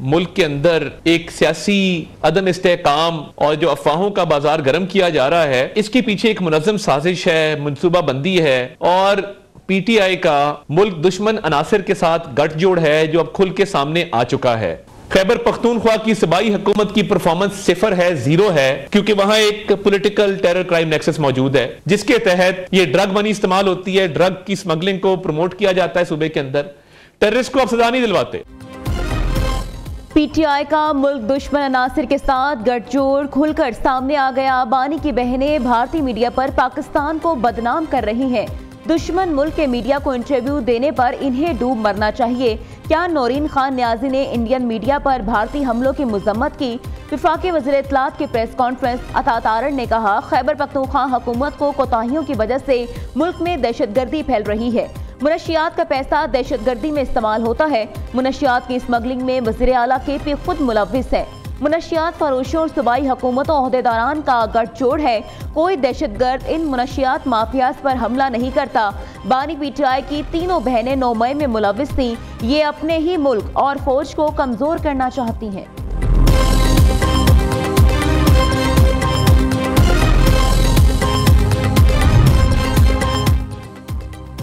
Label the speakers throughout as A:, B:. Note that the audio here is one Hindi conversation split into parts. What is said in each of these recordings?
A: मुल्क के अंदर एक सियासी अदम इस्तेहकाम और जो अफवाहों का बाजार गर्म किया जा रहा है, इसके पीछे एक मुनज़्ज़म साजिश है, मनसूबा बंदी है और PTI का मुल्क दुश्मन अनासिर के साथ गठजोड़ है जो अब खुल के सामने आ चुका है। खैबर पख्तूनख्वा की सूबाई हुकूमत की परफॉर्मेंस सिफर है, जीरो है, क्योंकि वहां एक पॉलिटिकल टेरर क्राइम नेक्सस मौजूद है जिसके तहत ये ड्रग मनी इस्तेमाल होती है, ड्रग की स्मगलिंग को प्रमोट किया जाता है सूबे के अंदर। टेररिस्ट को अब सजा नहीं दिलवाते।
B: PTI का मुल्क दुश्मन अनासिर के साथ गठजोड़ खुलकर सामने आ गया। बानी की बहनें भारतीय मीडिया पर पाकिस्तान को बदनाम कर रही हैं। दुश्मन मुल्क के मीडिया को इंटरव्यू देने पर इन्हें डूब मरना चाहिए। क्या नौरीन खान न्याजी ने इंडियन मीडिया पर भारतीय हमलों की मजम्मत की? वफाकी वज़ीर इत्तलात की प्रेस कॉन्फ्रेंस। अता तारण ने कहा, खैबर पख्तूनख्वा हुकूमत को कोताहियों की वजह से मुल्क में दहशतगर्दी फैल रही है। मुनशियात का पैसा दहशतगर्दी में इस्तेमाल होता है। मुनशियात की स्मगलिंग में वज़ीर आला KP खुद मुलव्विस है। मुनशियात फरोशों और सूबाई हुकूमतों ओहदेदारान का गठजोड़ है। कोई दहशतगर्द इन मुनशियात माफियाज पर हमला नहीं करता। बानी PTI की तीनों बहनें 9 मई में मुलव्विस थीं। ये अपने ही मुल्क और फौज को कमजोर करना चाहती हैं।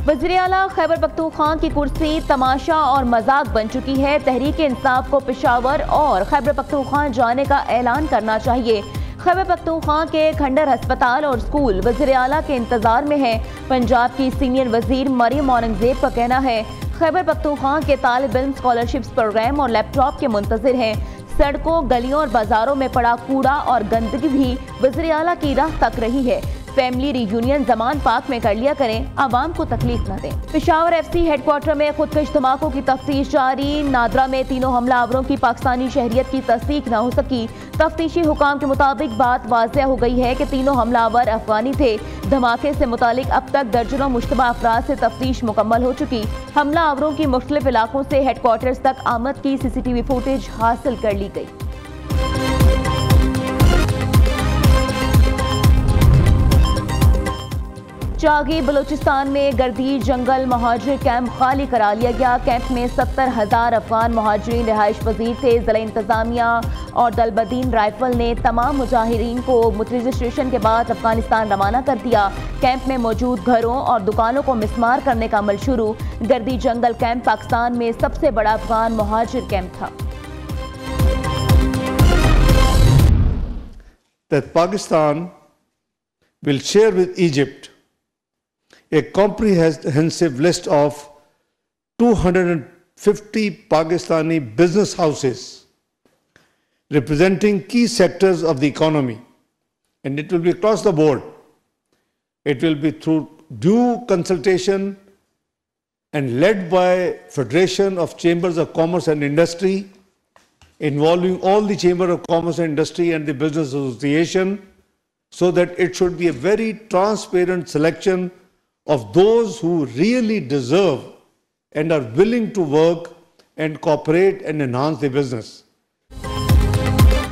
B: वज़ीर आला खैबर पख्तूनख्वा की कुर्सी तमाशा और मजाक बन चुकी है। तहरीक इंसाफ को पेशावर और खैबर पख्तूनख्वा जाने का ऐलान करना चाहिए। खैबर पख्तूनख्वा के खंडर अस्पताल और स्कूल वज़ीर आला के इंतजार में है। पंजाब की सीनियर वजीर मरियम औरंगजेब का कहना है, खैबर पख्तूनख्वा के तालिब इल्म स्कॉलरशिप्स प्रोग्राम और लैपटॉप के मुंतजिर हैं। सड़कों, गलियों और बाजारों में पड़ा कूड़ा और गंदगी भी वज़ीर आला की राह तक रही है। फैमिली रियूनियन जमान पार्क में कर लिया करें, आवाम को तकलीफ न दें। पेशावर FC हेडक्वार्टर में खुदकश धमाकों की तफ्तीश जारी। नादरा में तीनों हमलावरों की पाकिस्तानी शहरियत की तस्दीक न हो सकी। तफ्तीशी हुकाम के मुताबिक बात वाज़ेह हो गई है कि तीनों हमलावर अफगानी थे। धमाके से मुतालिक अब तक दर्जनों मुश्तबा अफराद से तफ्तीश मुकम्मल हो चुकी। हमलावरों की मुख्तलिफ इलाकों से हेडक्वार्टर्स तक आमद की CCTV फुटेज हासिल कर ली गई। चागी बलूचिस्तान में गर्दी जंगल महाजिर कैंप खाली करा लिया गया। कैंप में 70,000 अफगान महाजिरीन रिहाइश पजीर थे। जिला इंतजामिया और दलबदीन राइफल ने तमाम मुजाहिरीन को रजिस्ट्रेशन के बाद अफगानिस्तान रवाना कर दिया। कैंप में मौजूद घरों और दुकानों को मिसमार करने का अमल शुरू। गर्दी जंगल कैंप पाकिस्तान में सबसे बड़ा अफगान महाजिर कैंप था।
C: That Pakistan will share with Egypt a comprehensive list of 250 Pakistani business houses representing key sectors of the economy, and it will be across the board. It will be through due consultation and led by Federation of Chambers of Commerce and Industry, involving all the Chamber of Commerce and Industry and the Business Association, so that it should be a very transparent selection of those who really deserve and are willing to work and cooperate and enhance their business.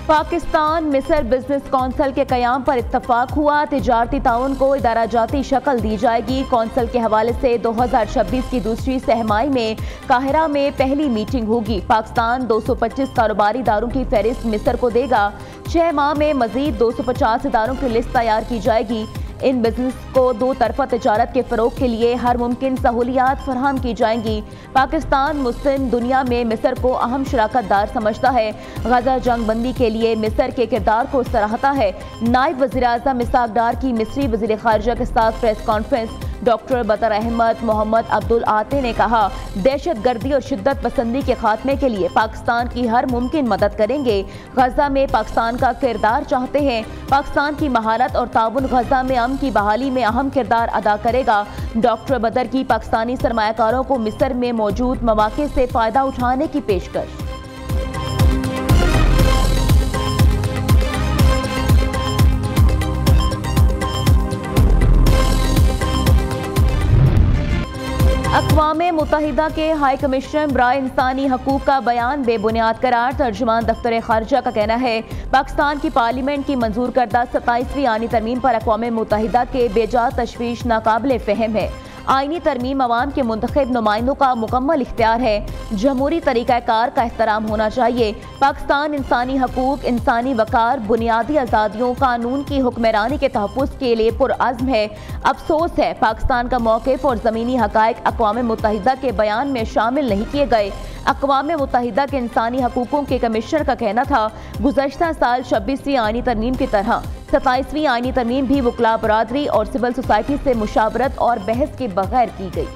B: Pakistan मिस्र बिजनेस कौंसिल के क़याम पर इत्तफाक हुआ। तिजारती ताउन को इदारा जाती शक्ल दी जाएगी। कौंसिल के हवाले से 2026 की दूसरी सहमाई में काहिरा में पहली मीटिंग होगी। पाकिस्तान 225 कारोबारी इदारों की फहरिस्त मिस्र को देगा। 6 माह में मजीद 250 इदारों की लिस्ट तैयार की जाएगी। इन बिजनेस को 2 तरफा तिजारत के फ़रोग के लिए हर मुमकिन सहूलियात फराहम की जाएंगी। पाकिस्तान मुस्लिम दुनिया में मिस्र को अहम शराकतदार समझता है। गजा जंग बंदी के लिए मिस्र के किरदार को सराहता है। नायब वज़ीर आज़म इसहाक डार की मिस्री वज़ीर ख़ारिजा के साथ press conference. Doctor Badr Ahmed Mohamed Abdelatty ने कहा, दहशत गर्दी और शिद्दत पसंदी के खात्मे के लिए पाकिस्तान की हर मुमकिन मदद करेंगे। गजा में पाकिस्तान का किरदार चाहते हैं। पाकिस्तान की महारत और ताउन गजा में अमन की बहाली में अहम किरदार अदा करेगा। डॉक्टर बदर की पाकिस्तानी सरमायाकारों को मिस्र में मौजूद मौके से फ़ायदा उठाने की पेशकश। अक़वाम मुत्तहिदा के हाई कमिश्नर बराए इंसानी हकूक़ का बयान बेबुनियाद करार। तर्जुमान दफ्तर ख़ारिजा का कहना है, पाकिस्तान की पार्लियामेंट की मंजूर करदा 27वीं आनी तरमीम पर अक़वाम मुत्तहिदा के बेजा तशवीश नाकाबिले फ़हम है। आईनी तरमीम अवाम के मुंतखब नुमाइंदों का मुकम्मल इख्तियार है। जमहूरी तरीक़ाकार का एहतराम होना चाहिए। पाकिस्तान इंसानी हकूक, इंसानी वकार, बुनियादी आज़ादियों, कानून की हुक्मरानी के तहफ़्फ़ुज़ के लिए पुरअज़्म है। अफसोस है पाकिस्तान का मौक़िफ़ और ज़मीनी हक़ाइक़ अक़वाम मुत्तहिदा के बयान में शामिल नहीं किए गए। अक़वाम मुत्तहिदा के इंसानी हकूक़ों के कमिश्नर का कहना था गुज़श्ता साल 26वीं आईनी तरमीम की तरह 27वीं आईनी तरमीम भी वकला बरादरी और सिविल सोसाइटी से मुशावरत और बहस के बगैर की गई।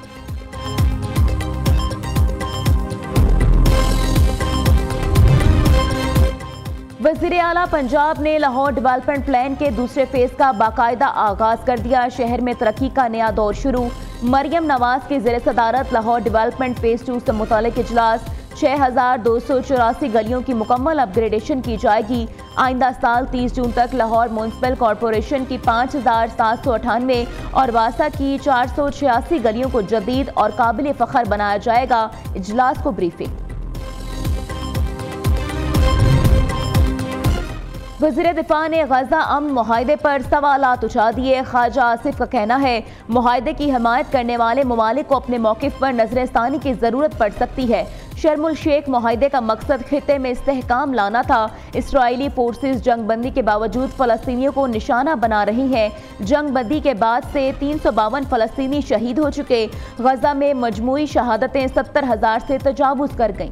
B: वज़ीर आला पंजाब ने लाहौर डेवलपमेंट प्लान के दूसरे फेज का बाकायदा आगाज कर दिया। शहर में तरक्की का नया दौर शुरू। मरियम नवाज की ज़ेर सदारत लाहौर डेवलपमेंट फेज 2 से मुतालिक इजलास। 6284 गलियों की मुकम्मल अपग्रेडेशन की जाएगी। आइंदा साल 30 जून तक लाहौर म्यूनसिपल कॉरपोरेशन की 5798 और वासा की 486 गलियों को जदीद और काबिल फ़ख्र बनाया जाएगा। इजलास को ब्रीफिंग। वज़ीर दिफा ने गजा अमन मुआहदे पर सवालात उठा दिए। ख्वाजा आसिफ का कहना है मुआहदे की हिमायत करने वाले ममालिक को अपने मौक़िफ़ पर नज़रसानी की ज़रूरत पड़ सकती है। शर्मुल शेख मुआहदे का मकसद खिते में इस्तेहकाम लाना था। इसराइली फोर्सेस जंगबंदी के बावजूद फ़लस्तीनियों को निशाना बना रही हैं। जंगबंदी के बाद से 352 फ़लस्तीनी शहीद हो चुके। गजा में मजमूई शहादतें 70,000 से तजावुज़ कर गईं।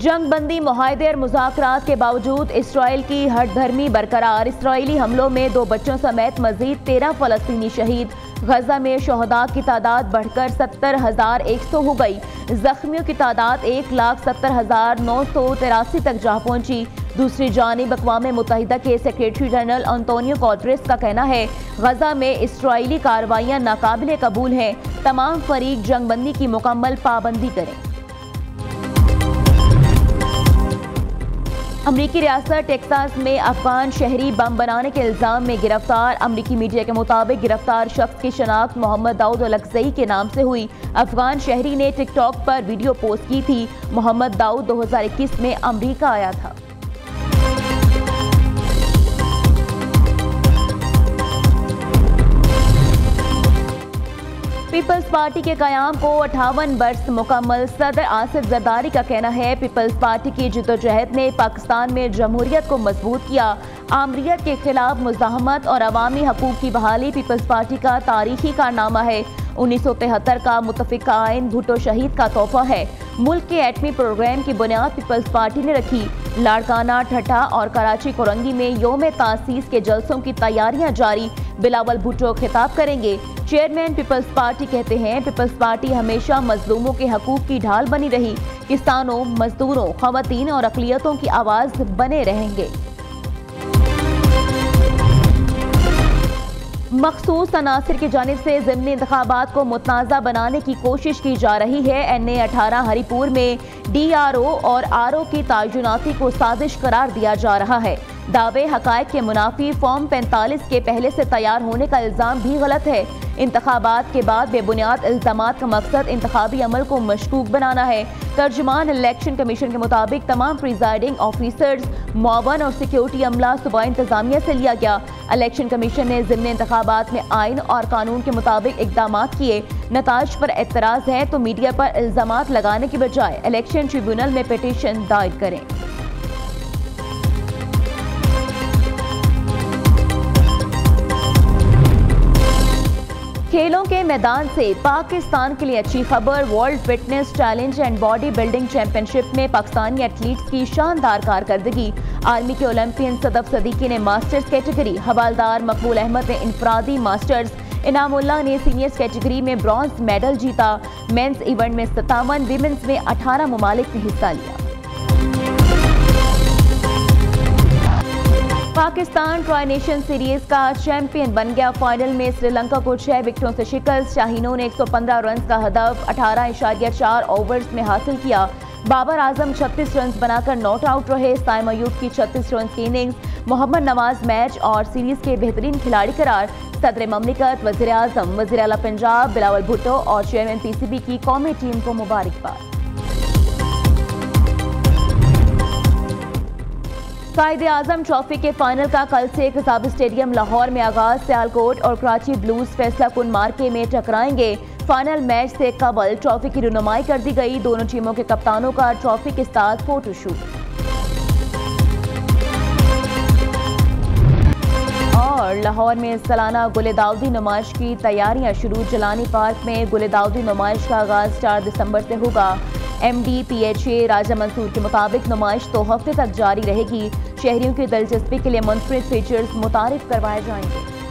B: जंगबंदी मुआहदे और मुज़ाकरात के बावजूद इसराइल की हठधर्मी बरकरार। इसराइली हमलों में 2 बच्चों समेत मजीद 13 फ़लस्तीनी शहीद। गजा में शहदा की तादाद बढ़कर 70,100 हो गई। जख्मियों की तादाद 1,70,983 तक जा पहुंची। दूसरी जानिब अक़वाम मुत्तहिदा के सेक्रेटरी जनरल अंतोनियो गुटेरेस का कहना है गजा में इसराइली कार्रवाइयाँ नाकाबिले कबूल हैं। तमाम फरीक जंगबंदी की मुकम्मल पाबंदी करें। अमरीकी रियासत टेक्सास में अफगान शहरी बम बनाने के इल्ज़ाम में गिरफ्तार। अमरीकी मीडिया के मुताबिक गिरफ्तार शख्स की शनाख्त मोहम्मद दाऊद अलगज़ई के नाम से हुई। अफगान शहरी ने टिकटॉक पर वीडियो पोस्ट की थी। मोहम्मद दाऊद 2021 में अमरीका आया था। पीपल्स पार्टी के क़याम को 58 वर्ष मुकम्मल। सदर आसिफ जरदारी का कहना है पीपल्स पार्टी की जिद्दोजहद ने पाकिस्तान में जमहूरियत को मजबूत किया। आमरीत के खिलाफ मुज़ाहमत और अवामी हकूक़ की बहाली पीपल्स पार्टी का तारीखी कारनामा है। 1973 का मुत्तफ़िक़ आइन भुट्टो शहीद का तोहफा है। मुल्क के एटमी प्रोग्राम की बुनियाद पीपल्स पार्टी ने रखी। लाड़काना, ठट्ठा और कराची कोरंगी में योम तासीस के जलसों की तैयारियां जारी। बिलावल भुट्टो खिताब करेंगे। चेयरमैन पीपल्स पार्टी कहते हैं पीपल्स पार्टी हमेशा मजलूमों के हकूक़ की ढाल बनी रही। किसानों, मजदूरों, ख़वातीन और अक़लियतों की आवाज़ बने रहेंगे। मखसूस अनासिर की जानिब से ज़िमनी इंतखाबात को मुतनाज़ा बनाने की कोशिश की जा रही है। NA 18 हरीपुर में DRO और RO की तयनाती को साजिश करार दिया जा रहा है। दावे हक़ाइक़ के मुनाफी फॉर्म 45 के पहले से तैयार होने का इल्ज़ाम भी गलत है। इंतखाबात के बाद बेबुनियाद इल्ज़ामात का मकसद इंतखाबी अमल को मशकूक बनाना है। तर्जुमान इलेक्शन कमीशन के मुताबिक तमाम प्रिजाइडिंग ऑफिसर्स, मुआवन और सिक्योरिटी अमला सूबाई इंतजामिया से लिया गया। इलेक्शन कमीशन ने ज़िमनी इंतखाबात में आइन और कानून के मुताबिक इक़दाम किए। नताइज पर एतराज़ है तो मीडिया पर इल्ज़ामात लगाने की बजाय इलेक्शन ट्रिब्यूनल में पिटीशन दायर करें। खेलों के मैदान से पाकिस्तान के लिए अच्छी खबर। World fitness challenge and body building championship में पाकिस्तानी एथलीट्स की शानदार कारकर्दगी। आर्मी के ओलंपियन सदफ सदीकी ने मास्टर्स कैटेगरी, हवालदार मकबूल अहमद ने इंफरादी मास्टर्स, इनामुल्लाह ने सीनियर्स कैटेगरी में ब्रॉन्ज मेडल जीता। मेंस इवेंट में 57, विमेंस में 18 ममालिक ने हिस्सा लिया। पाकिस्तान ट्राई नेशन सीरीज का चैंपियन बन गया। फाइनल में श्रीलंका को 6 विकेटों से शिकस्त। शाहीनों ने 115 रन का हदफ 18.4 ओवर्स में हासिल किया। बाबर आजम 36 रन बनाकर नॉट आउट रहे। साइम अयूब की 36 रन की इनिंग्स। मोहम्मद नवाज मैच और सीरीज के बेहतरीन खिलाड़ी करार। सदर ममलिकत, वज़ीर आज़म, वज़ीर आला पंजाब बिलावल भुट्टो और चेयरमैन PCB की कौमी टीम को मुबारकबाद। कायद-ए-आज़म ट्रॉफी के फाइनल का कल से खिताबी स्टेडियम लाहौर में आगाज। सियालकोट और कराची ब्लूज फैसला कुन मार्के में टकराएंगे। फाइनल मैच से कबल ट्रॉफी की रुनुमाई कर दी गई। दोनों टीमों के कप्तानों का ट्रॉफी के साथ फोटोशूट। और लाहौर में सालाना गुल-ए-दाऊदी नुमाइश की तैयारियां शुरू। जलानी पार्क में गुल-ए-दाऊदी नुमाइश का आगाज 4 दिसंबर से होगा। MD-PHA राजा मंसूर के मुताबिक नुमाइश 2 हफ्ते तक जारी रहेगी। शहरियों की दिलचस्पी के लिए मुनफरिद फीचर्स मुतारिफ करवाए जाएंगे।